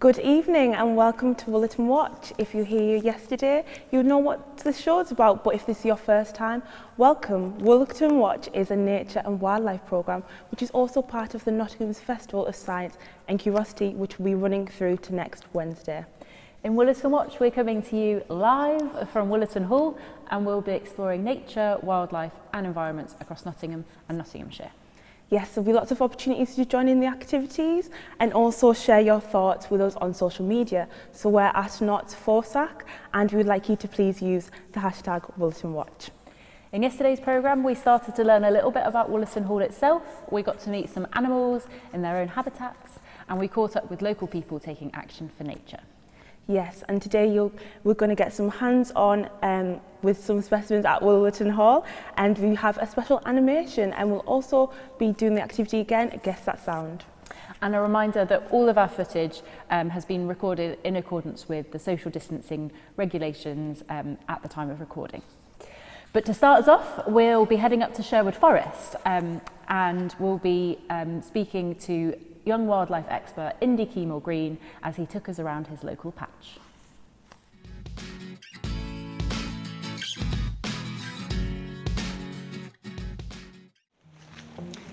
Good evening and welcome to Wollaton Watch. If you were here yesterday, you know what the show's about, but if this is your first time, welcome. Wollaton Watch is a nature and wildlife programme which is also part of the Nottingham's Festival of Science and Curiosity, which will be running through to next Wednesday. In Wollaton Watch, we're coming to you live from Wollaton Hall, and we'll be exploring nature, wildlife and environments across Nottingham and Nottinghamshire. Yes, there'll be lots of opportunities to join in the activities and also share your thoughts with us on social media. So we're at @NotForsac and we would like you to please use the hashtag Wollaton Watch. In yesterday's programme, we started to learn a little bit about Wollaton Hall itself. We got to meet some animals in their own habitats, and we caught up with local people taking action for nature. Yes, and today we're going to get some hands-on with some specimens at Wollaton Hall, and we have a special animation, and we'll also be doing the activity again, Guess That Sound. And a reminder that all of our footage has been recorded in accordance with the social distancing regulations at the time of recording. But to start us off, we'll be heading up to Sherwood Forest and we'll be speaking to young wildlife expert Indy Keemore-Green as he took us around his local patch.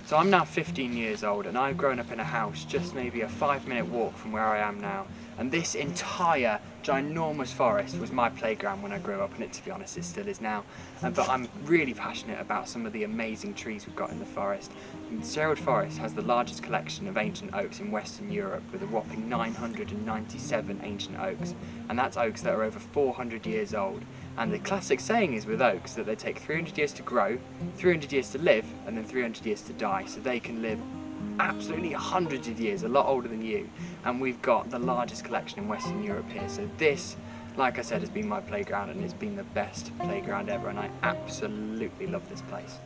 So I'm now 15 years old and I've grown up in a house just maybe a 5-minute walk from where I am now, and this entire ginormous forest was my playground when I grew up, and to be honest it still is now. But I'm really passionate about some of the amazing trees we've got in the forest. And Sherwood Forest has the largest collection of ancient oaks in Western Europe, with a whopping 997 ancient oaks, and that's oaks that are over 400 years old. And the classic saying is with oaks that they take 300 years to grow, 300 years to live, and then 300 years to die, so they can live absolutely hundreds of years, a lot older than you. And we've got the largest collection in Western Europe here, so this, like I said, has been my playground, and it's been the best playground ever, and I absolutely love this place.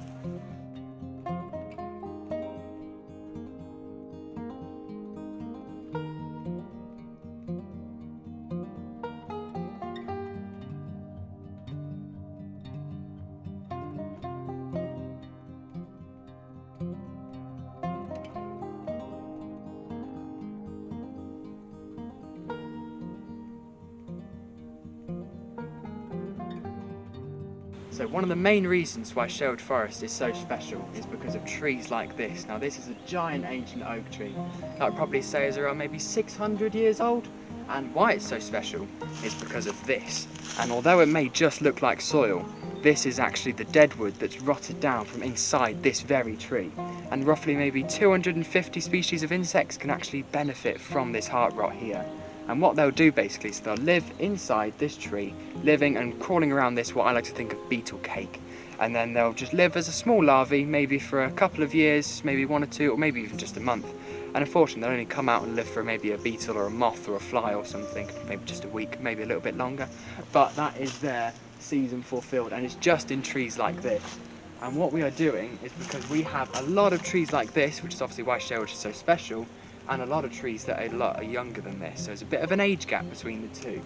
So one of the main reasons why Sherwood Forest is so special is because of trees like this. Now this is a giant ancient oak tree that I'd probably say is around maybe 600 years old, and why it's so special is because of this. And although it may just look like soil, this is actually the dead wood that's rotted down from inside this very tree, and roughly maybe 250 species of insects can actually benefit from this heart rot here. And what they'll do basically is they'll live inside this tree, living and crawling around this, what I like to think of beetle cake. And then they'll just live as a small larvae, maybe for a couple of years, maybe 1 or 2, or maybe even just a month. And unfortunately they'll only come out and live for maybe a beetle or a moth or a fly or something, maybe just a week, maybe a little bit longer. But that is their season fulfilled, and it's just in trees like this. And what we are doing is, because we have a lot of trees like this, which is obviously why Sherwood is so special, and a lot of trees that are a lot younger than this, so there's a bit of an age gap between the two.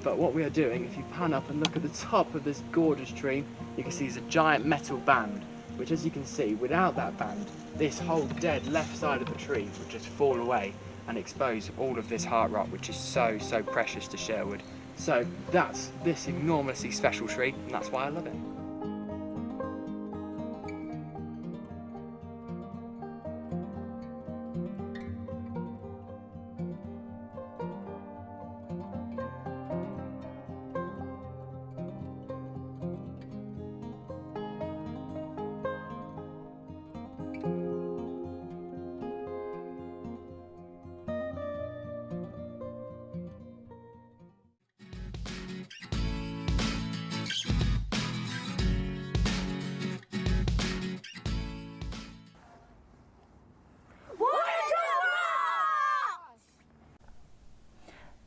But what we are doing, if you pan up and look at the top of this gorgeous tree, you can see there's a giant metal band, which, as you can see, without that band, this whole dead left side of the tree would just fall away and expose all of this heart rot, which is so precious to Sherwood. So that's this enormously special tree, and that's why I love it.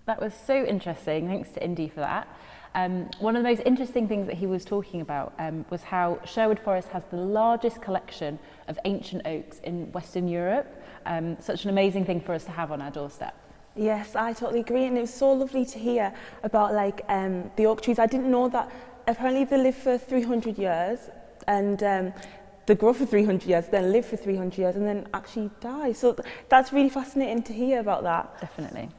That was so interesting, thanks to Indy for that. One of the most interesting things that he was talking about was how Sherwood Forest has the largest collection of ancient oaks in Western Europe. Such an amazing thing for us to have on our doorstep. Yes, I totally agree, and it was so lovely to hear about the oak trees. I didn't know that apparently they live for 300 years, and they grow for 300 years, then live for 300 years, and then actually die. So that's really fascinating to hear about that. Definitely.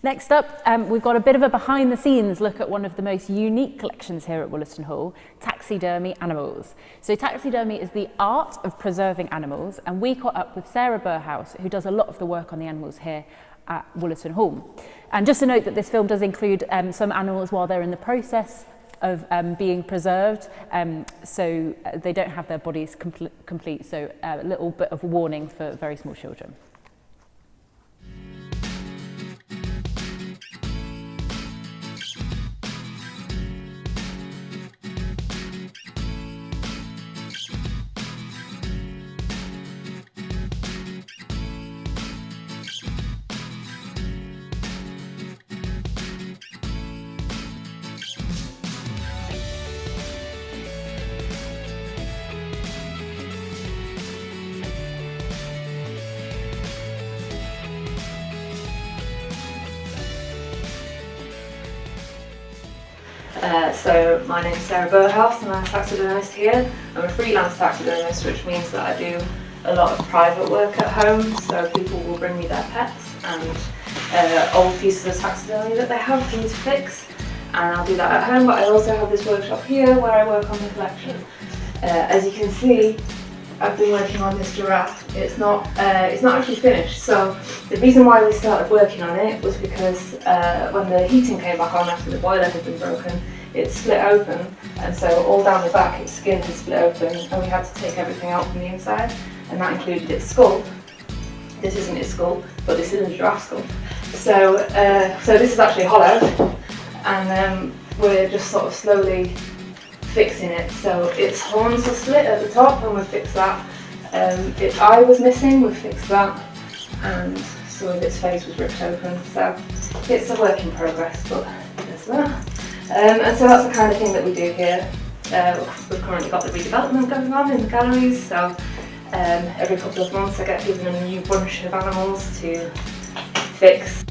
Next up, we've got a bit of a behind the scenes look at one of the most unique collections here at Wollaton Hall, taxidermy animals. So taxidermy is the art of preserving animals, and we caught up with Sarah Burhouse, who does a lot of the work on the animals here at Wollaton Hall. And just to note that this film does include some animals while they're in the process of being preserved, so they don't have their bodies complete, so a little bit of warning for very small children. So my name is Sarah Burhouse and I'm a taxidermist here. I'm a freelance taxidermist, which means that I do a lot of private work at home, so people will bring me their pets and old pieces of taxidermy that they have for me to fix, and I'll do that at home, but I also have this workshop here where I work on the collection. As you can see, I've been working on this giraffe. It's not actually finished, so the reason why we started working on it was because when the heating came back on after the boiler had been broken, it split open, and so all down the back its skin had split open, and we had to take everything out from the inside, and that included its skull. This isn't its skull, but this is a giraffe skull. So this is actually hollow, and we're just sort of slowly fixing it. So its horns are split at the top, and we fixed that. Its eye was missing, we fixed that, and some of its face was ripped open. So it's a work in progress, but there's that. And so that's the kind of thing that we do here. We've currently got the redevelopment going on in the galleries, so every couple of months I get given a new bunch of animals to fix,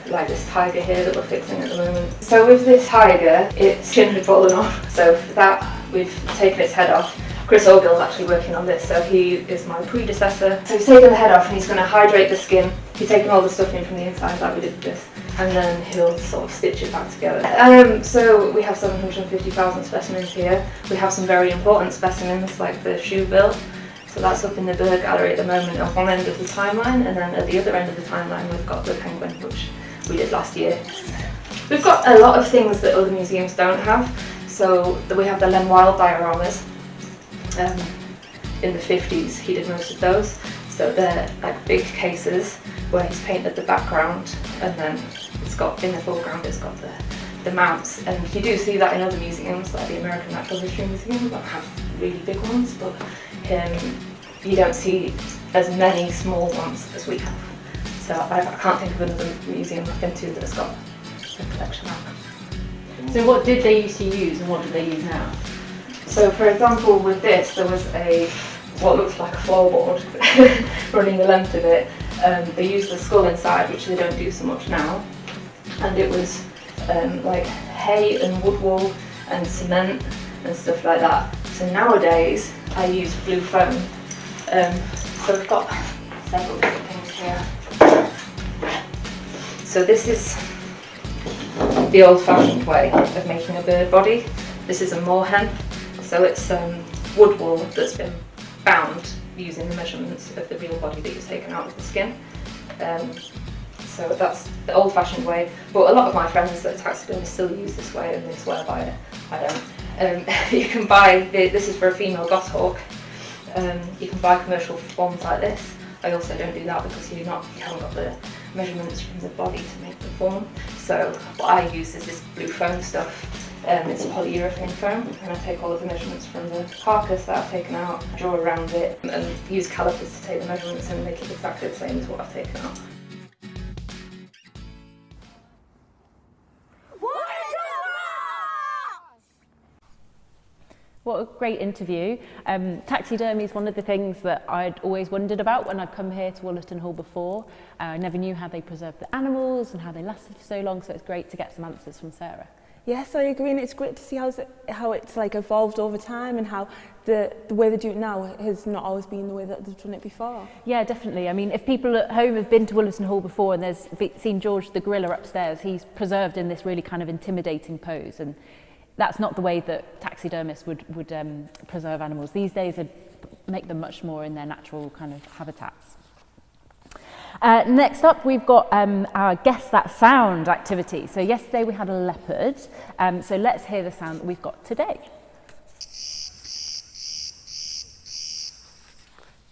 like this tiger here that we're fixing at the moment. So with this tiger, its chin had fallen off, so for that we've taken its head off. Chris Orgill's actually working on this, so he is my predecessor. So he's taken the head off and he's going to hydrate the skin. He's taken all the stuff in from the inside like we did with this, and then he'll sort of stitch it back together. So we have 750,000 specimens here. We have some very important specimens like the shoe bill. So that's up in the bird gallery at the moment at one end of the timeline, and then at the other end of the timeline we've got the penguin, which we did last year. We've got a lot of things that other museums don't have. So we have the Len Wild dioramas. In the 50s he did most of those. So they're like big cases where he's painted the background, and then it's got in the foreground it's got the mounts, and you do see that in other museums like the American Natural History Museum that have really big ones, but you don't see as many small ones as we have. So I can't think of another museum I've been to that's got a collection like that. So what did they used to use and what do they use now? So for example with this there was what looks like a floorboard running the length of it. They used the skull inside, which they don't do so much now, and it was like hay and wood wool and cement and stuff like that. So nowadays I use blue foam. So we've got several different things here. So this is the old-fashioned way of making a bird body. This is a moorhen, so it's wood wool that's been bound using the measurements of the real body that you've taken out of the skin. So that's the old-fashioned way, but a lot of my friends that are taxidermists still use this way and they swear by it. I don't. You can buy, this is for a female goshawk. You can buy commercial forms like this. I also don't do that because you haven't got the measurements from the body to make the form. So what I use is this blue foam stuff. It's a polyurethane foam, and I take all of the measurements from the carcass that I've taken out, draw around it, and use calipers to take the measurements and make it exactly the same as what I've taken out. What a great interview. Taxidermy is one of the things that I'd always wondered about when I'd come here to Wollaton Hall before. I never knew how they preserved the animals and how they lasted for so long, so it's great to get some answers from Sarah. Yes, I agree, and it's great to see how it's like evolved over time, and how the way they do it now has not always been the way that they've done it before. Yeah, definitely. I mean, if people at home have been to Wollaton Hall before and there's seen George the gorilla upstairs, he's preserved in this really kind of intimidating pose, and that's not the way that taxidermists would preserve animals. These days, they make them much more in their natural kind of habitats. Next up, we've got our Guess That Sound activity. So yesterday we had a leopard, so let's hear the sound that we've got today.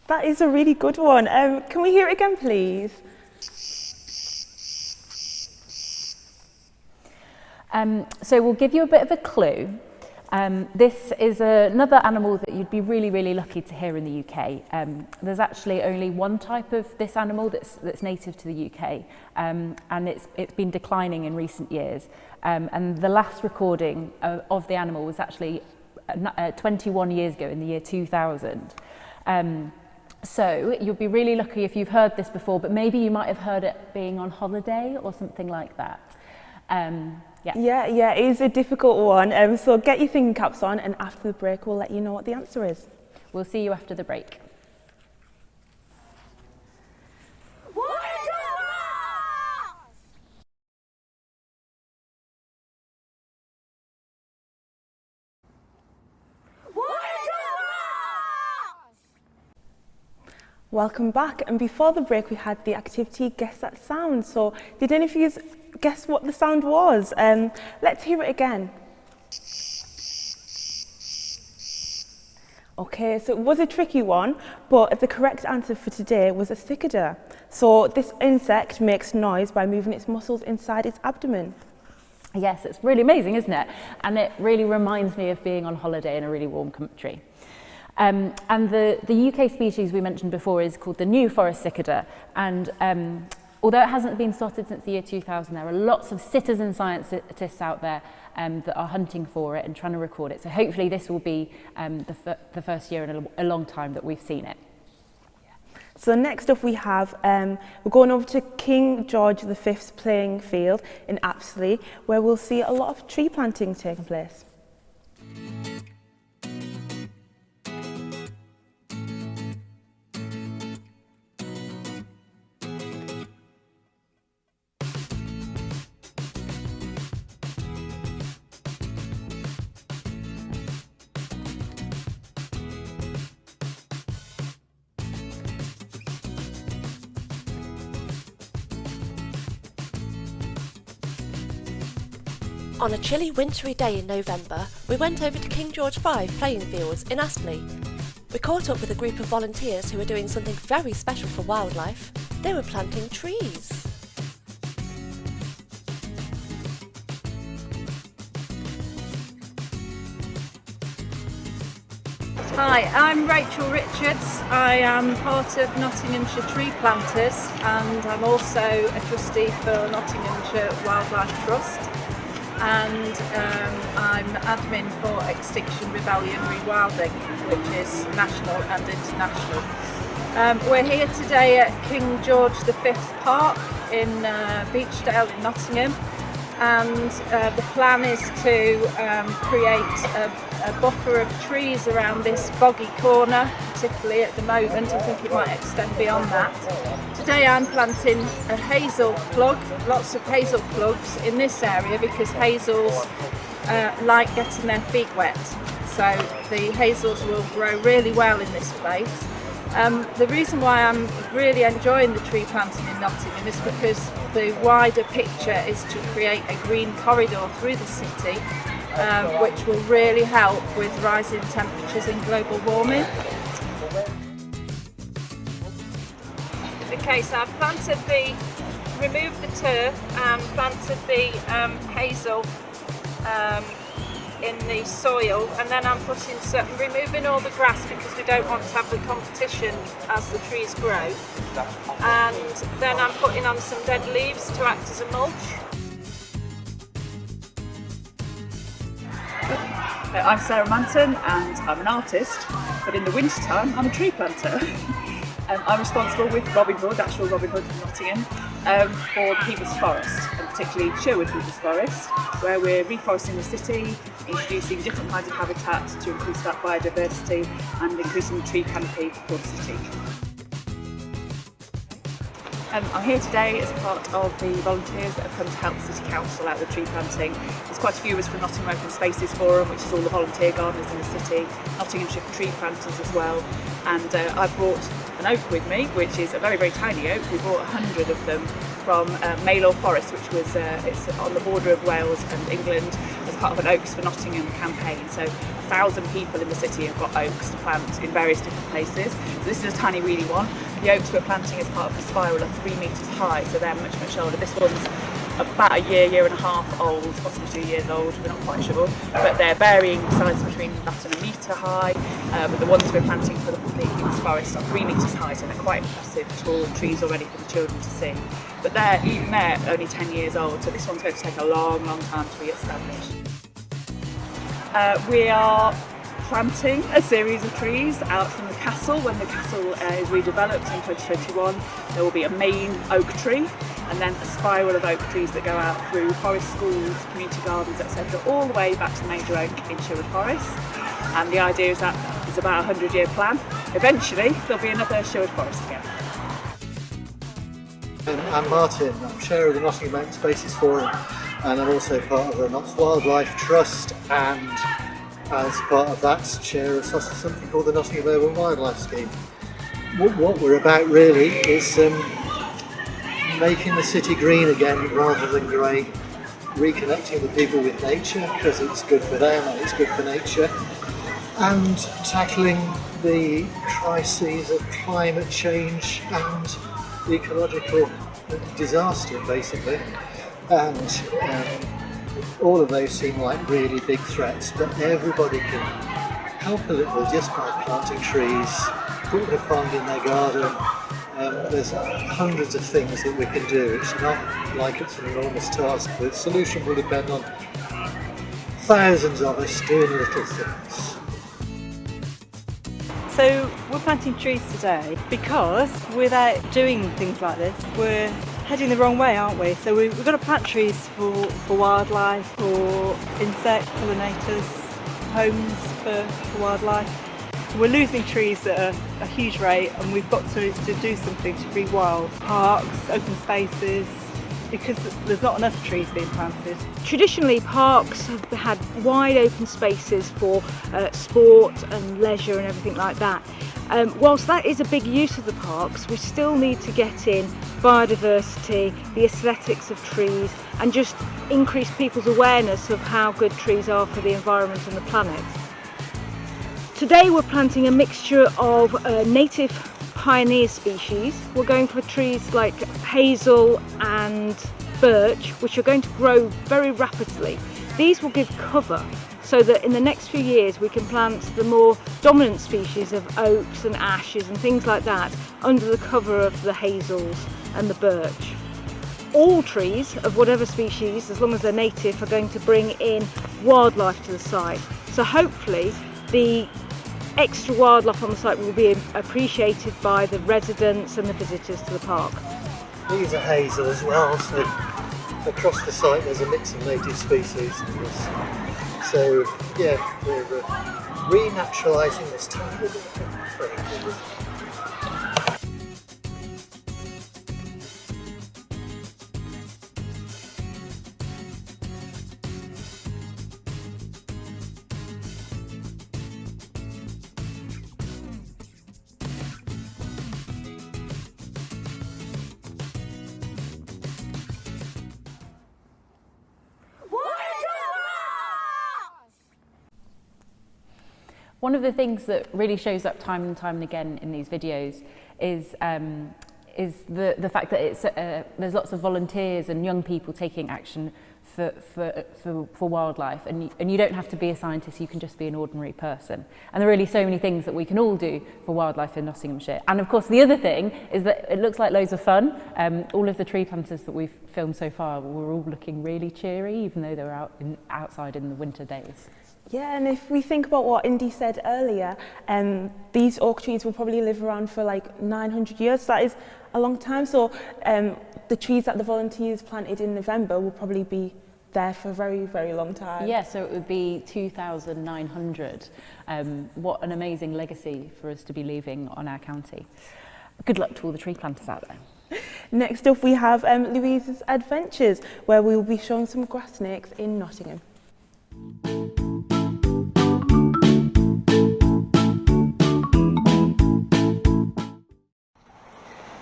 That is a really good one. Can we hear it again, please? So we'll give you a bit of a clue. This is another animal that you'd be really, really lucky to hear in the UK. There's actually only one type of this animal that's native to the UK, and it's been declining in recent years. And the last recording of the animal was actually 21 years ago, in the year 2000. So you'll be really lucky if you've heard this before, but maybe you might have heard it being on holiday or something like that. Yeah, it is a difficult one. So get your thinking caps on, and after the break, we'll let you know what the answer is. We'll see you after the break. Welcome back, and before the break we had the activity Guess That Sound. So did any of you guess what the sound was? Let's hear it again. Okay, so it was a tricky one, but the correct answer for today was a cicada. So this insect makes noise by moving its muscles inside its abdomen. Yes, it's really amazing, isn't it? And it really reminds me of being on holiday in a really warm country. And the UK species we mentioned before is called the New Forest cicada, and although it hasn't been spotted since the year 2000, there are lots of citizen scientists out there that are hunting for it and trying to record it. So hopefully this will be the first year in a long time that we've seen it. So next up we have, we're going over to King George V's playing field in Apsley, where we'll see a lot of tree planting taking place. On a chilly wintry day in November, we went over to King George V playing fields in Astley. We caught up with a group of volunteers who were doing something very special for wildlife. They were planting trees. Hi, I'm Rachel Richards. I am part of Nottinghamshire Tree Planters, and I'm also a trustee for Nottinghamshire Wildlife Trust, and I'm admin for Extinction Rebellion Rewilding, which is national and international. We're here today at King George V Park in Beechdale in Nottingham, and the plan is to create a buffer of trees around this boggy corner, particularly at the moment. I think it might extend beyond that. Today I'm planting a hazel plug, lots of hazel plugs in this area because hazels like getting their feet wet. So the hazels will grow really well in this place. The reason why I'm really enjoying the tree planting in Nottingham is because the wider picture is to create a green corridor through the city, which will really help with rising temperatures and global warming. Okay, so I've removed the turf and planted the hazel in the soil, and then I'm removing all the grass because we don't want to have the competition as the trees grow, and then I'm putting on some dead leaves to act as a mulch. I'm Sarah Manton and I'm an artist, but in the winter time I'm a tree planter. I'm responsible with Robin Hood, actual Robin Hood from Nottingham, for the People's Forest, and particularly Sherwood People's Forest, where we're reforesting the city, introducing different kinds of habitats to increase that biodiversity and increasing the tree canopy for the city. I'm here today as part of the volunteers that have come to help the City Council out with tree planting. There's quite a few of us from Nottingham Open Spaces Forum, which is all the volunteer gardeners in the city, Nottinghamshire tree planters as well, and I've brought an oak with me, which is a very, very tiny oak. We brought 100 of them from Maylor Forest, which was it's on the border of Wales and England, as part of an Oaks for Nottingham campaign. So 1,000 people in the city have got oaks to plant in various different places. So this is a tiny weedy one. The oaks we're planting as part of the spiral are 3 metres high, so they're much, much older. This one's about a year and a half old, possibly 2 years old, we're not quite sure. But they're varying sizes between that and a metre high. But the ones we're planting for the People's Forest are 3 metres high, so they're quite impressive, tall trees already for the children to see. But even they're only 10 years old, so this one's going to take a long, long time to be established. We are planting a series of trees out from the castle. When the castle is redeveloped in 2021, there will be a main oak tree and then a spiral of oak trees that go out through forest schools, community gardens, etc., all the way back to the major oak in Sherwood Forest. And the idea is that it's about a 100-year plan. Eventually there'll be another Sherwood Forest again. I'm Martin, I'm chair of the Nottingham Open Spaces Forum, and I'm also part of the Notts Wildlife Trust, and as part of that, chair of something called the Nottingham Urban Wildlife Scheme. What we're about really is making the city green again rather than grey, reconnecting the people with nature because it's good for them and it's good for nature, and tackling the crises of climate change and ecological disaster basically. And all of those seem like really big threats, but everybody can help a little just by planting trees, putting a pond in their garden. There's hundreds of things that we can do. It's not like it's an enormous task. The solution will depend on thousands of us doing little things. So we're planting trees today because without doing things like this, we're heading the wrong way, aren't we? So we've got to plant trees for wildlife, for insect pollinators, homes for wildlife. We're losing trees at a huge rate, and we've got to do something to rewild parks, open spaces, because there's not enough trees being planted. Traditionally, parks have had wide open spaces for sport and leisure and everything like that. Whilst that is a big use of the parks, we still need to get in biodiversity, the aesthetics of trees, and just increase people's awareness of how good trees are for the environment and the planet. Today we're planting a mixture of native pioneer species. We're going for trees like hazel and birch, which are going to grow very rapidly. These will give cover so that in the next few years we can plant the more dominant species of oaks and ashes and things like that under the cover of the hazels and the birch. All trees of whatever species, as long as they're native, are going to bring in wildlife to the site. So hopefully the extra wildlife on the site will be appreciated by the residents and the visitors to the park. These are hazel as well, so across the site there's a mix of native species. So yeah, we're renaturalising this tiny little thing. One of the things that really shows up time and time and again in these videos is the fact that there's lots of volunteers and young people taking action for wildlife, and you don't have to be a scientist, you can just be an ordinary person. And there are really so many things that we can all do for wildlife in Nottinghamshire. And of course the other thing is that it looks like loads of fun. All of the tree planters that we've filmed so far were all looking really cheery, even though they were outside in the winter days. Yeah, and if we think about what Indy said earlier, these oak trees will probably live around for like 900 years. That is a long time. So the trees that the volunteers planted in November will probably be there for a very, very long time. Yeah, so it would be 2,900. What an amazing legacy for us to be leaving on our county. Good luck to all the tree planters out there. Next up we have Louise's Adventures, where we will be showing some grass snakes in Nottingham.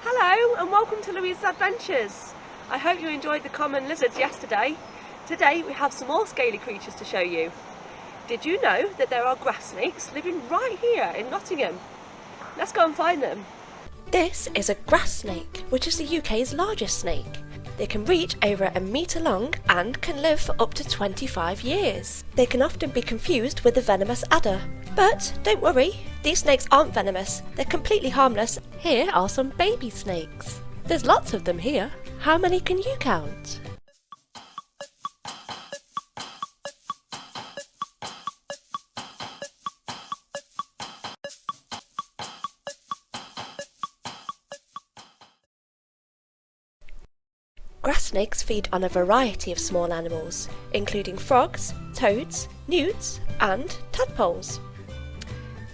Hello and welcome to Louise's Adventures. I hope you enjoyed the common lizards yesterday. Today we have some more scaly creatures to show you. Did you know that there are grass snakes living right here in Nottingham? Let's go and find them. This is a grass snake, which is the UK's largest snake. They can reach over 1 metre long and can live for up to 25 years. They can often be confused with the venomous adder. But don't worry, these snakes aren't venomous, they're completely harmless. Here are some baby snakes. There's lots of them here. How many can you count? Grass snakes feed on a variety of small animals, including frogs, toads, newts and tadpoles.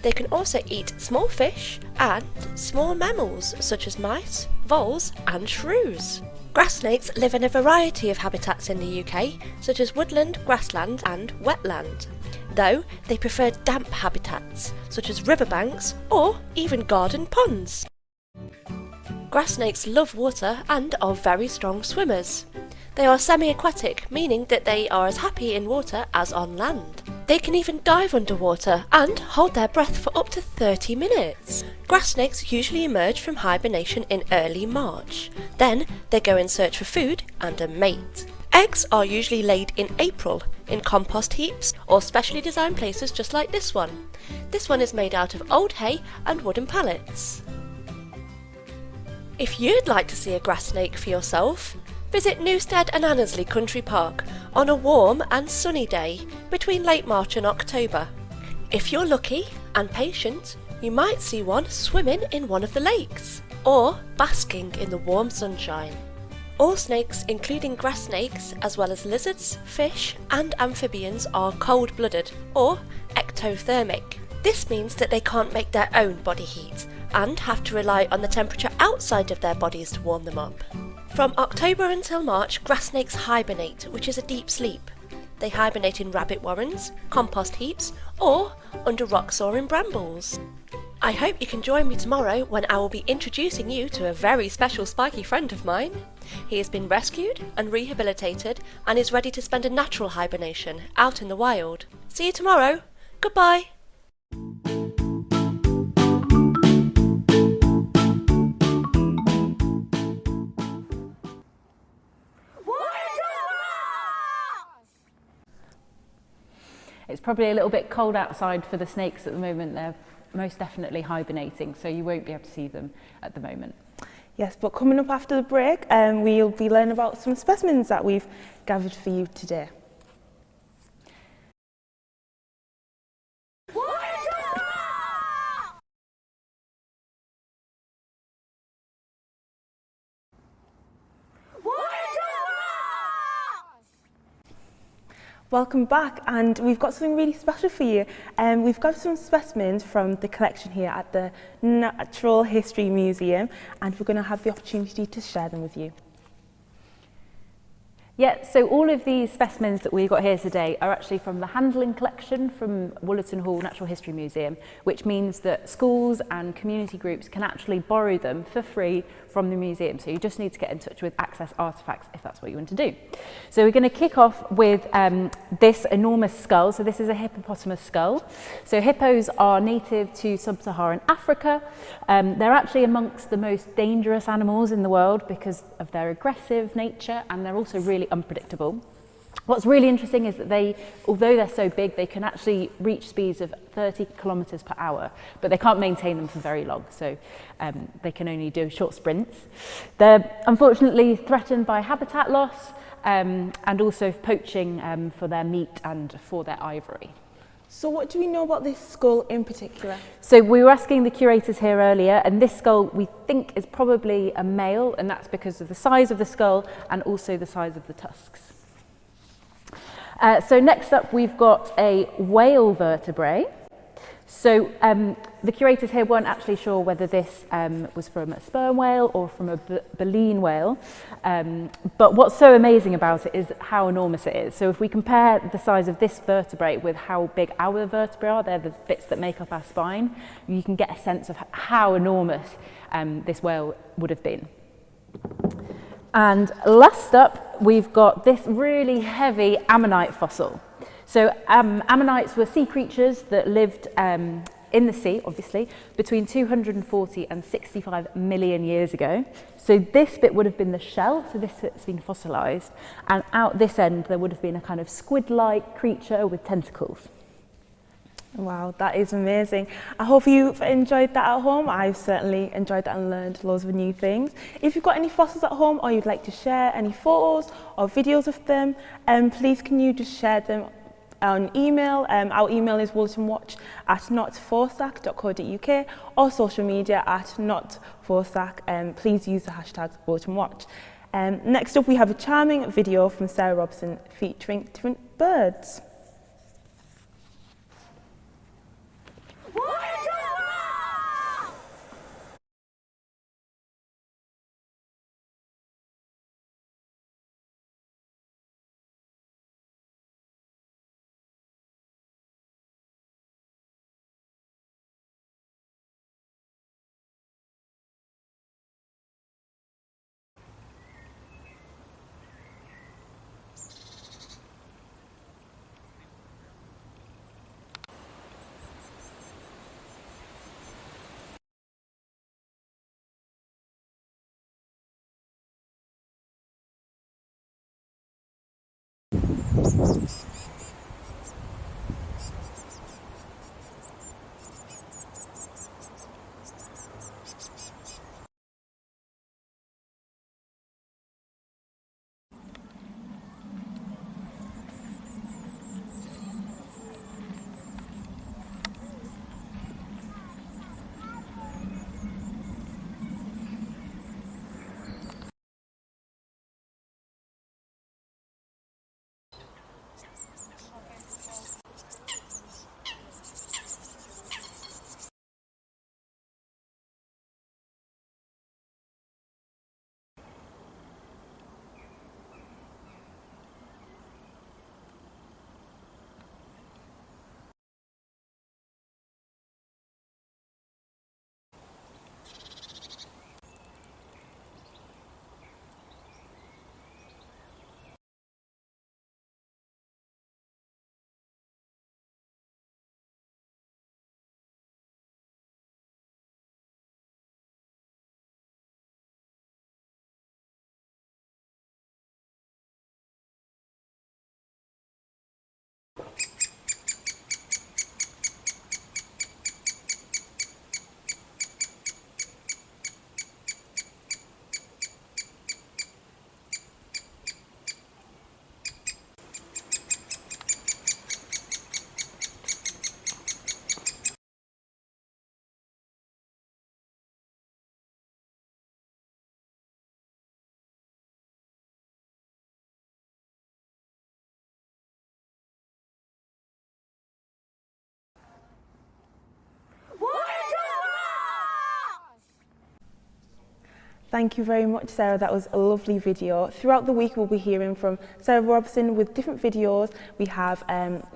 They can also eat small fish and small mammals such as mice, voles and shrews. Grass snakes live in a variety of habitats in the UK, such as woodland, grassland and wetland, though they prefer damp habitats such as riverbanks or even garden ponds. Grass snakes love water and are very strong swimmers. They are semi-aquatic, meaning that they are as happy in water as on land. They can even dive underwater and hold their breath for up to 30 minutes. Grass snakes usually emerge from hibernation in early March. Then they go in search for food and a mate. Eggs are usually laid in April in compost heaps or specially designed places just like this one. This one is made out of old hay and wooden pallets. If you'd like to see a grass snake for yourself, visit Newstead and Annesley Country Park on a warm and sunny day between late March and October. If you're lucky and patient, you might see one swimming in one of the lakes or basking in the warm sunshine. All snakes, including grass snakes, as well as lizards, fish and amphibians, are cold-blooded or ectothermic. This means that they can't make their own body heat and have to rely on the temperature outside of their bodies to warm them up. From October until March, grass snakes hibernate, which is a deep sleep. They hibernate in rabbit warrens, compost heaps, or under rocks or in brambles. I hope you can join me tomorrow when I will be introducing you to a very special spiky friend of mine. He has been rescued and rehabilitated and is ready to spend a natural hibernation out in the wild. See you tomorrow. Goodbye. It's probably a little bit cold outside for the snakes at the moment. They're most definitely hibernating, so you won't be able to see them at the moment. Yes, but coming up after the break, we'll be learning about some specimens that we've gathered for you today. Welcome back, and we've got something really special for you. We've got some specimens from the collection here at the Natural History Museum, and we're going to have the opportunity to share them with you. Yeah, so all of these specimens that we've got here today are actually from the Handling collection from Wollaton Hall Natural History Museum, which means that schools and community groups can actually borrow them for free from the museum. So you just need to get in touch with Access Artefacts if that's what you want to do. So we're going to kick off with this enormous skull. So this is a hippopotamus skull. So hippos are native to sub-Saharan Africa. They're actually amongst the most dangerous animals in the world because of their aggressive nature, and they're also really unpredictable. What's really interesting is that they, although they're so big, they can actually reach speeds of 30 kilometers per hour, but they can't maintain them for very long, so they can only do short sprints. They're unfortunately threatened by habitat loss and also poaching for their meat and for their ivory. So what do we know about this skull in particular? So we were asking the curators here earlier, and this skull we think is probably a male, and that's because of the size of the skull and also the size of the tusks. So next up we've got a whale vertebrae. So the curators here weren't actually sure whether this was from a sperm whale or from a baleen whale, but what's so amazing about it is how enormous it is. So if we compare the size of this vertebrate with how big our vertebrae are, they're the bits that make up our spine, you can get a sense of how enormous this whale would have been. And last up, we've got this really heavy ammonite fossil. So ammonites were sea creatures that lived in the sea, obviously, between 240 and 65 million years ago. So this bit would have been the shell, so this bit's been fossilised, and out this end there would have been a kind of squid-like creature with tentacles. Wow, that is amazing. I hope you've enjoyed that at home. I've certainly enjoyed that and learned loads of new things. If you've got any fossils at home or you'd like to share any photos or videos of them, please can you just share them on email. Our email is wollatonwatch@notforsac.co.uk or social media @notforsac. Please use the hashtag WollatonWatch. Next up we have a charming video from Sarah Robson featuring different birds. Thank you very much, Sarah. That was a lovely video. Throughout the week, we'll be hearing from Sarah Robson with different videos. We have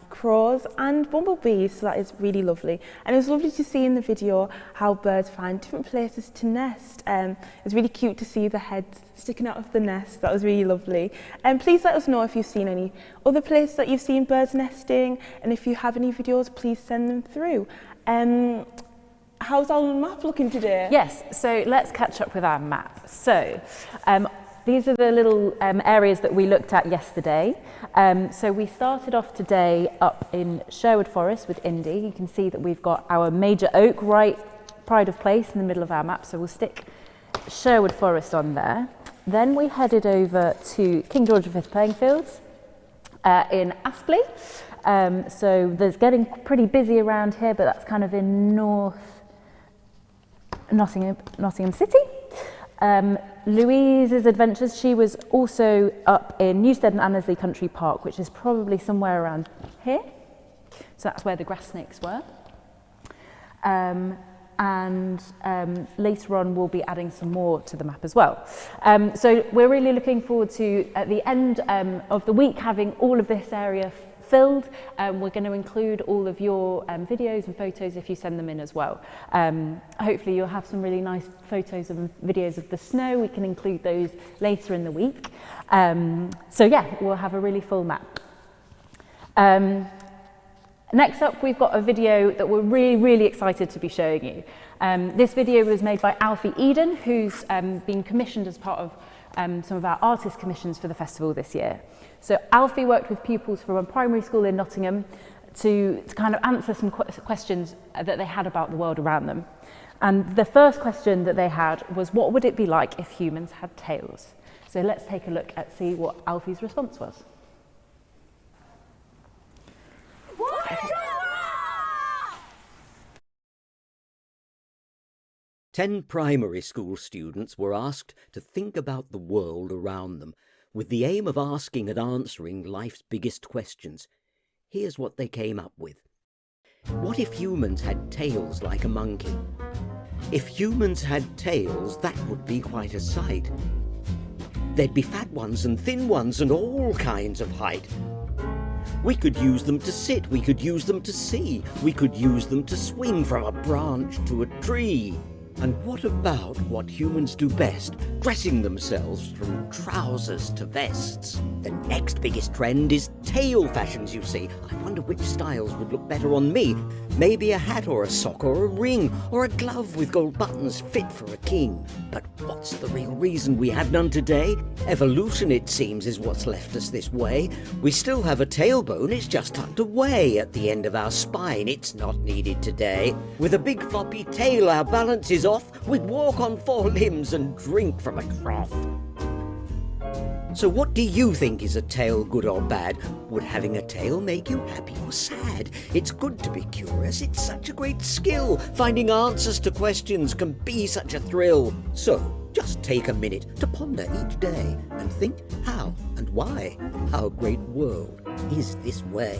crows and bumblebees, so that is really lovely. And it was lovely to see in the video how birds find different places to nest. It's really cute to see the heads sticking out of the nest. That was really lovely. And please let us know if you've seen any other places that you've seen birds nesting, and if you have any videos, please send them through. How's our map looking today? Yes, so let's catch up with our map. So these are the little areas that we looked at yesterday. So we started off today up in Sherwood Forest with Indy. You can see that we've got our major oak right pride of place in the middle of our map, so we'll stick Sherwood Forest on there. Then we headed over to King George V playing fields, in Astley. So there's getting pretty busy around here, but that's kind of in North Nottingham City. Louise's adventures, she was also up in Newstead and Annesley Country Park, which is probably somewhere around here. So that's where the grass snakes were. Later on we'll be adding some more to the map as well. So we're really looking forward to, at the end of the week, having all of this area filled. We're going to include all of your videos and photos if you send them in as well. Hopefully you'll have some really nice photos and videos of the snow. We can include those later in the week. So yeah, we'll have a really full map. Next up, we've got a video that we're really excited to be showing you. This video was made by Alfie Eden, who's been commissioned as part of some of our artist commissions for the festival this year. So Alfie worked with pupils from a primary school in Nottingham to kind of answer some questions that they had about the world around them. And the first question that they had was, what would it be like if humans had tails? So let's take a look and see what Alfie's response was. 10 primary school students were asked to think about the world around them, with the aim of asking and answering life's biggest questions. Here's what they came up with. What if humans had tails like a monkey? If humans had tails, that would be quite a sight. There'd be fat ones and thin ones and all kinds of height. We could use them to sit, we could use them to see, we could use them to swing from a branch to a tree. And what about what humans do best, dressing themselves from trousers to vests? The next biggest trend is tail fashions, you see. I wonder which styles would look better on me. Maybe a hat or a sock or a ring or a glove with gold buttons fit for a king. But what's the real reason we have none today? Evolution, it seems, is what's left us this way. We still have a tailbone, it's just tucked away at the end of our spine. It's not needed today. With a big floppy tail, our balance is off. We'd walk on 4 limbs and drink from a trough. So what do you think? Is a tail good or bad? Would having a tail make you happy or sad? It's good to be curious, it's such a great skill. Finding answers to questions can be such a thrill. So just take a minute to ponder each day and think how and why. Our great world is this way.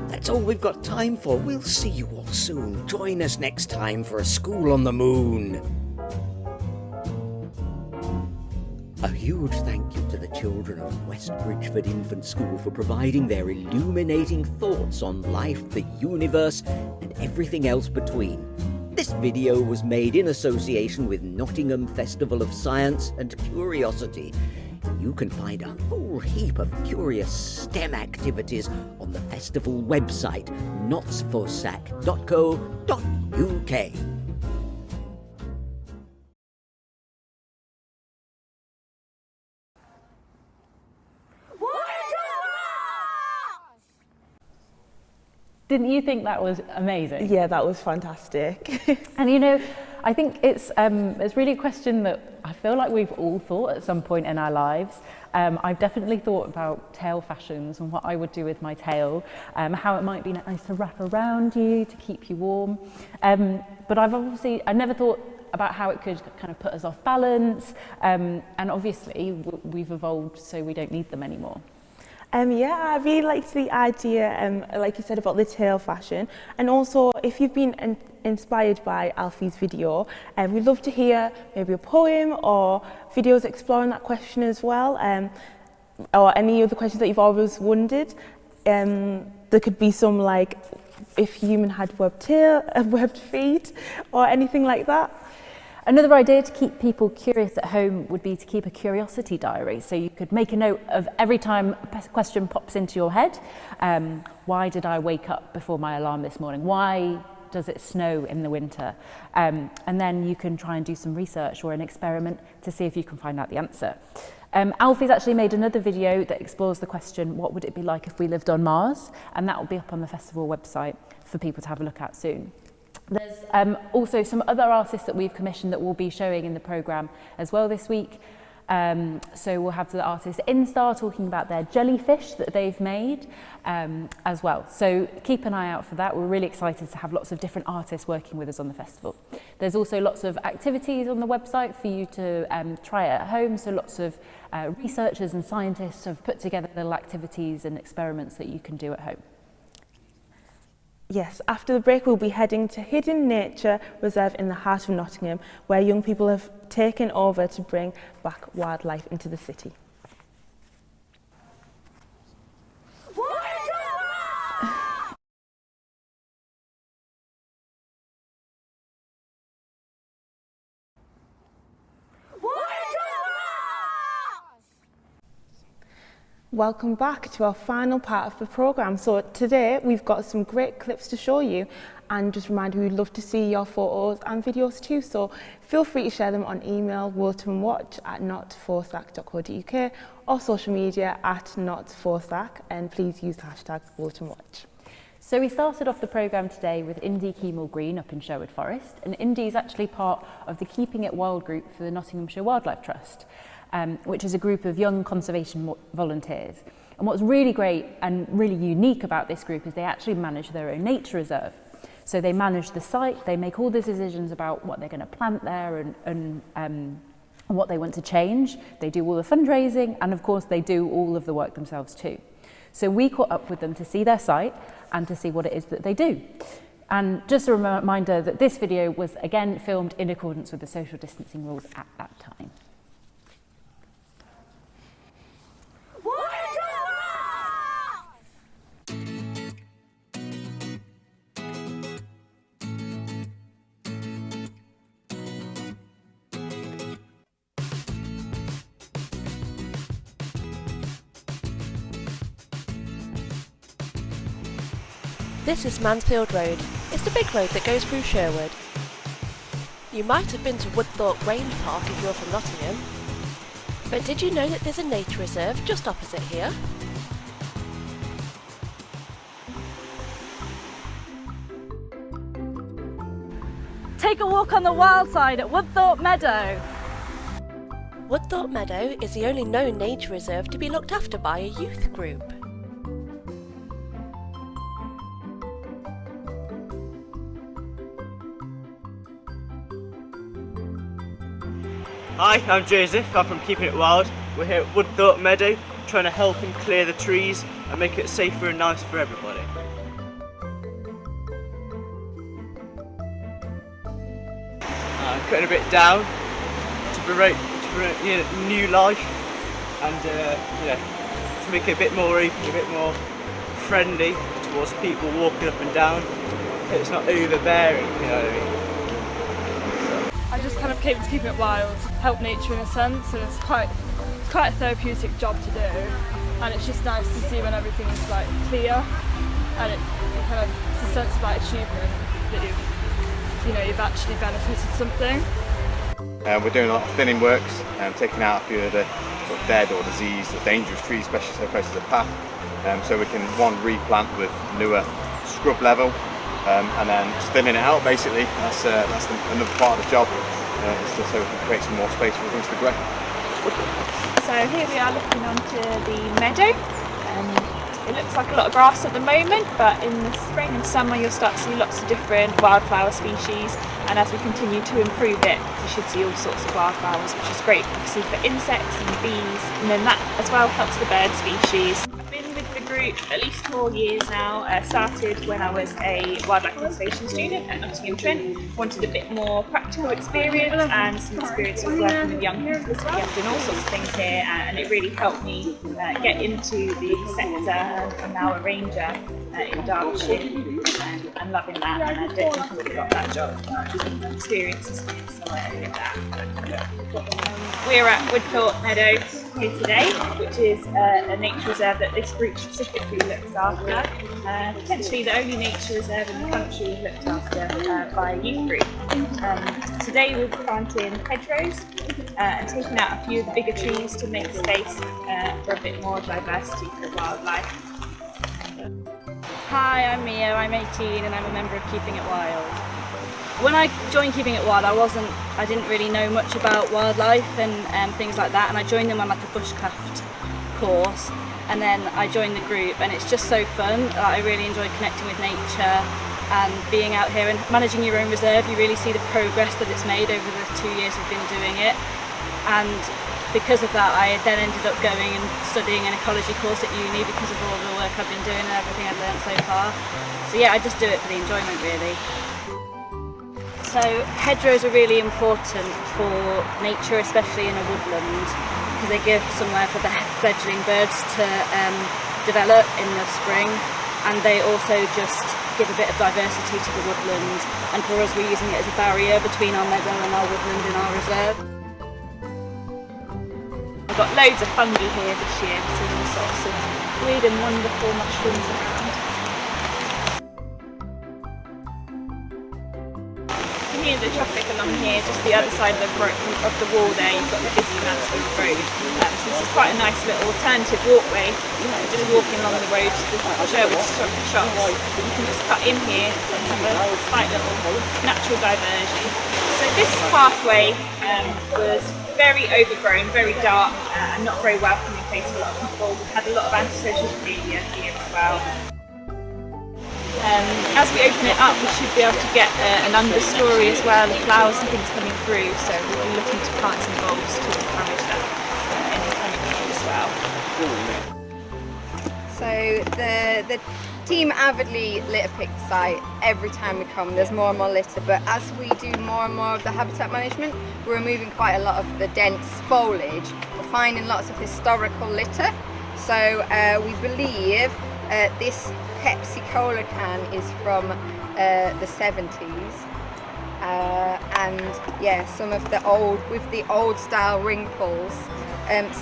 That's all we've got time for. We'll see you all soon. Join us next time for A School on the Moon. A huge thank you to the children of West Bridgford Infant School for providing their illuminating thoughts on life, the universe, and everything else between. This video was made in association with Nottingham Festival of Science and Curiosity. You can find a whole heap of curious STEM activities on the festival website, knotsforsac.co.uk. Didn't you think that was amazing? Yeah, that was fantastic. And you know, I think it's really a question that I feel like we've all thought at some point in our lives. I've definitely thought about tail fashions and what I would do with my tail, how it might be nice to wrap around you to keep you warm. But I never thought about how it could kind of put us off balance. And obviously we've evolved so we don't need them anymore. Yeah, I really liked the idea, like you said, about the tail fashion. And also, if you've been inspired by Alfie's video, we'd love to hear maybe a poem or videos exploring that question as well, or any other questions that you've always wondered. There could be some like, if human had webbed feet, or anything like that. Another idea to keep people curious at home would be to keep a curiosity diary. So you could make a note of every time a question pops into your head. Why did I wake up before my alarm this morning? Why does it snow in the winter? And then you can try and do some research or an experiment to see if you can find out the answer. Alfie's actually made another video that explores the question, what would it be like if we lived on Mars? And that will be up on the festival website for people to have a look at soon. There's also some other artists that we've commissioned that we'll be showing in the programme as well this week. So we'll have the artist Instar talking about their jellyfish that they've made as well. So keep an eye out for that. We're really excited to have lots of different artists working with us on the festival. There's also lots of activities on the website for you to try at home. So lots of researchers and scientists have put together little activities and experiments that you can do at home. Yes, after the break we'll be heading to Hidden Nature Reserve in the heart of Nottingham, where young people have taken over to bring back wildlife into the city. Welcome back to our final part of the programme. So today we've got some great clips to show you, and just remind you we'd love to see your photos and videos too, so feel free to share them on email wollatonwatch@not4sac.co.uk or social media @not4sac, and please use the hashtag WollatonWatch. So we started off the programme today with Indy Keemall Green up in Sherwood Forest, and Indy is actually part of the Keeping It Wild group for the Nottinghamshire Wildlife Trust, which is a group of young conservation volunteers. And what's really great and really unique about this group is they actually manage their own nature reserve. So they manage the site, they make all the decisions about what they're going to plant there and what they want to change. They do all the fundraising, and of course they do all of the work themselves too. So we caught up with them to see their site and to see what it is that they do. And just a reminder that this video was again filmed in accordance with the social distancing rules at that time. This is Mansfield Road. It's the big road that goes through Sherwood. You might have been to Woodthorpe Grange Park if you're from Nottingham. But did you know that there's a nature reserve just opposite here? Take a walk on the wild side at Woodthorpe Meadow. Woodthorpe Meadow is the only known nature reserve to be looked after by a youth group. Hi, I'm Joseph, I'm from Keeping It Wild. We're here at Woodthorpe Meadow trying to help and clear the trees and make it safer and nicer for everybody. Cutting a bit down to promote new life and to make it a bit more open, a bit more friendly towards people walking up and down. So it's not overbearing, you know what I mean? I just kind of came to Keep It Wild to help nature in a sense, and it's quite a therapeutic job to do, and it's just nice to see when everything is like clear, and it kind of, it's a sense of like achievement that you've actually benefited something. We're doing a lot of thinning works and taking out a few of the sort of dead or diseased or dangerous trees, especially so close to the path, so we can replant with newer scrub level. And then just thinning it out basically. That's another part of the job, so we can create some more space for things to grow. So here we are looking onto the meadow. It looks like a lot of grass at the moment, but in the spring and summer you'll start to see lots of different wildflower species, and as we continue to improve it you should see all sorts of wildflowers, which is great obviously for insects and bees, and then that as well helps the bird species. I've been with the group at least 4 years now. Started when I was a wildlife conservation student at Nottingham Trent. Wanted a bit more practical experience and some experience of working with young people. So I've done all sorts of things here, and it really helped me get into the sector. I'm now a ranger in Derbyshire, and I'm loving that, and I don't think I would have got that job experiences here, so I did that. We're at Woodthorpe Meadow here today, which is a nature reserve that this group specifically looks after, potentially the only nature reserve in the country looked after by a youth group. Today we're planting hedgerows and taking out a few of the bigger trees to make space for a bit more diversity for wildlife. Hi, I'm Mia, I'm 18 and I'm a member of Keeping It Wild. When I joined Keeping It Wild, I didn't really know much about wildlife and things like that, and I joined them on like a bushcraft course, and then I joined the group, and it's just so fun. I really enjoy connecting with nature and being out here and managing your own reserve. You really see the progress that it's made over the 2 years we've been doing it, and because of that I then ended up going and studying an ecology course at uni because of all the work I've been doing and everything I've learned so far. So yeah, I just do it for the enjoyment really. So hedgerows are really important for nature, especially in a woodland, because they give somewhere for the fledgling birds to develop in the spring, and they also just give a bit of diversity to the woodland, and for us we're using it as a barrier between our meadow and our woodland in our reserve. I've got loads of fungi here this year, seeing all sorts of weird and wonderful mushrooms around. You can hear the traffic along here, just the other side of the wall there, you've got the busy Mansfield Road. So this is quite a nice little alternative walkway, just walking along the road to the Sherwood shops. You can just cut in here and have a slight little natural diversion. So this pathway was very overgrown, very dark, and not very welcoming place for a lot of people. We've had a lot of antisocial behaviour here as well. As we open it up, we should be able to get an understory as well, the flowers and things coming through, so we'll be looking to plant some bulbs to encourage that in the coming year as well. So the team avidly litter pick the site. Every time we come there's more and more litter, but as we do more and more of the habitat management, we're removing quite a lot of the dense foliage. We're finding lots of historical litter, so we believe this Pepsi Cola can is from the 70s, and yeah, some of the old style wrinkles.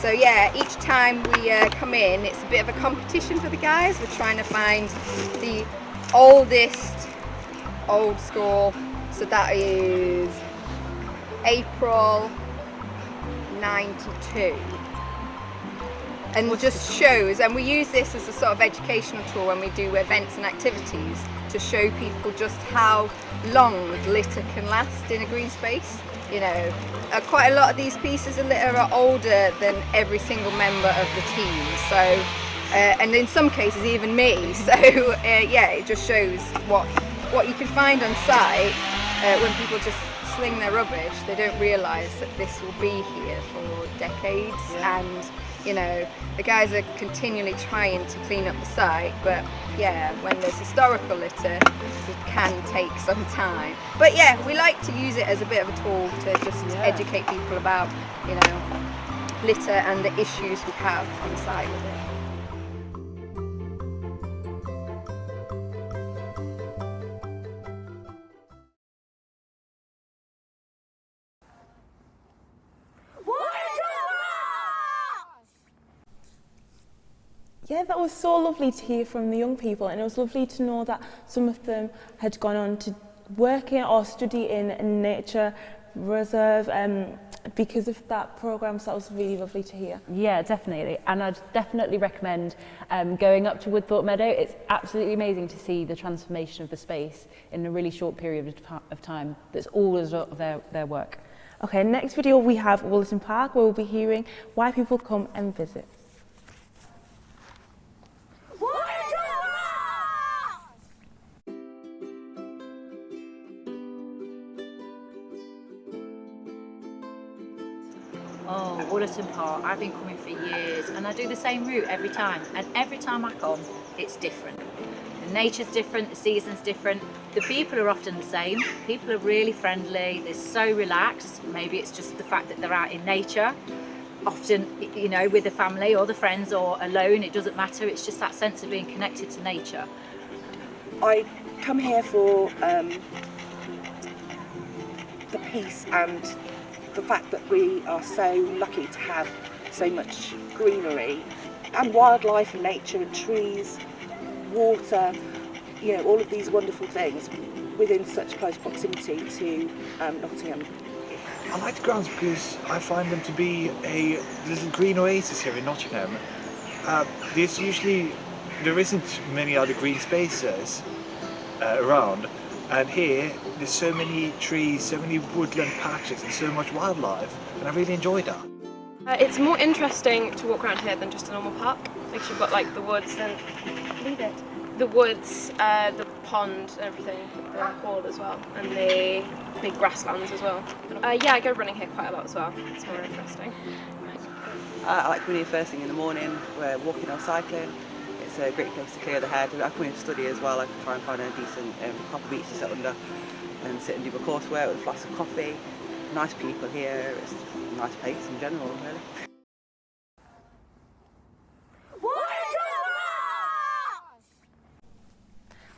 So yeah, each time we come in, it's a bit of a competition for the guys. We're trying to find the oldest old school, so that is April 92. And just shows, and we use this as a sort of educational tool when we do events and activities to show people just how long litter can last in a green space. You know, quite a lot of these pieces of litter are older than every single member of the team, so and in some cases even me, so yeah, it just shows what you can find on site when people just sling their rubbish. They don't realise that this will be here for decades, and you know, the guys are continually trying to clean up the site, but yeah, when there's historical litter, it can take some time. But yeah, we like to use it as a bit of a tool to just educate people about, you know, litter and the issues we have on site with it. Yeah, that was so lovely to hear from the young people, and it was lovely to know that some of them had gone on to work in or study in a nature reserve because of that programme, so that was really lovely to hear. Yeah, definitely, and I'd definitely recommend going up to Woodthorpe Meadow. It's absolutely amazing to see the transformation of the space in a really short period of time. That's all as of their work. Okay, next video we have Wollaton Park, where we'll be hearing why people come and visit. Oh, Wollaton Park, I've been coming for years, and I do the same route every time, and every time I come it's different. The nature's different, the season's different, the people are often the same. People are really friendly, they're so relaxed. Maybe it's just the fact that they're out in nature, often, you know, with the family or the friends or alone, it doesn't matter. It's just that sense of being connected to nature. I come here for the peace and the fact that we are so lucky to have so much greenery and wildlife and nature and trees, water, you know, all of these wonderful things within such close proximity to Nottingham. I like the grounds because I find them to be a little green oasis here in Nottingham. There isn't many other green spaces around, And here, there's so many trees, so many woodland patches and so much wildlife, and I really enjoyed that. It's more interesting to walk around here than just a normal park, because you've got like the woods and the woods, the pond and everything, the hall as well, and the big grasslands as well. Yeah, I go running here quite a lot as well. It's more interesting. I like coming here first thing in the morning. We're walking or cycling. It's a great place to clear the head. I come here to study as well. I try and find a decent proper beach to sit under and sit and do my coursework with a glass of coffee. Nice people here. It's a nice place in general, really.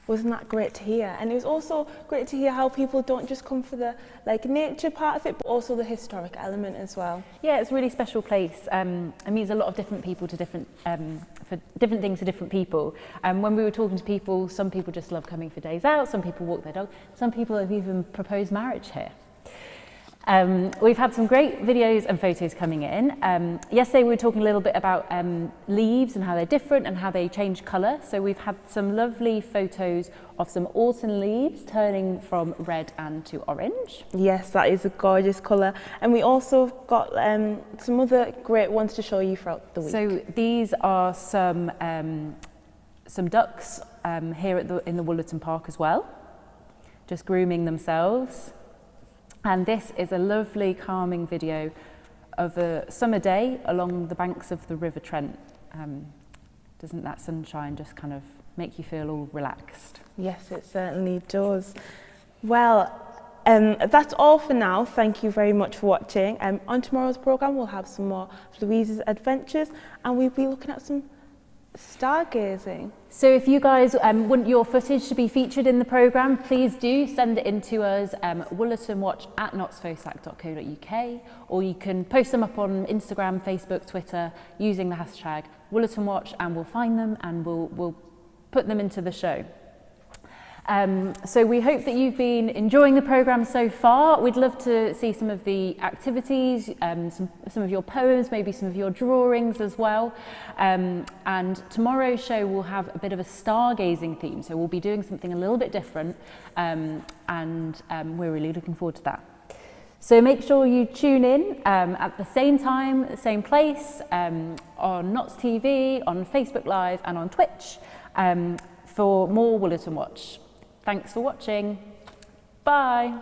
Wasn't that great to hear? And it was also great to hear how people don't just come for the nature part of it, but also the historic element as well. Yeah, it's a really special place. It means a lot of different people to different for different things to different people. When we were talking to people, some people just love coming for days out, some people walk their dog, some people have even proposed marriage here. We've had some great videos and photos coming in. Yesterday we were talking a little bit about leaves and how they're different and how they change colour. So we've had some lovely photos of some autumn leaves turning from red and to orange. Yes, that is a gorgeous colour. And we also got some other great ones to show you throughout the week. So these are some ducks here in the Wollaton Park as well, just grooming themselves. And this is a lovely calming video of a summer day along the banks of the River Trent. Doesn't that sunshine just kind of make you feel all relaxed? Yes, it certainly does. Well, that's all for now. Thank you very much for watching. On tomorrow's programme, we'll have some more of Louise's adventures, and we'll be looking at some stargazing. So if you guys want your footage to be featured in the programme, please do send it in to us, wollatonwatch@knotsfosac.co.uk, or you can post them up on Instagram, Facebook, Twitter using the hashtag Wollaton Watch, and we'll find them and we'll put them into the show. So we hope that you've been enjoying the programme so far. We'd love to see some of the activities, some of your poems, maybe some of your drawings as well. And tomorrow's show will have a bit of a stargazing theme, so we'll be doing something a little bit different, and we're really looking forward to that. So make sure you tune in at the same time, the same place, on Notts TV, on Facebook Live and on Twitch for more Wollaton Watch. Thanks for watching. Bye.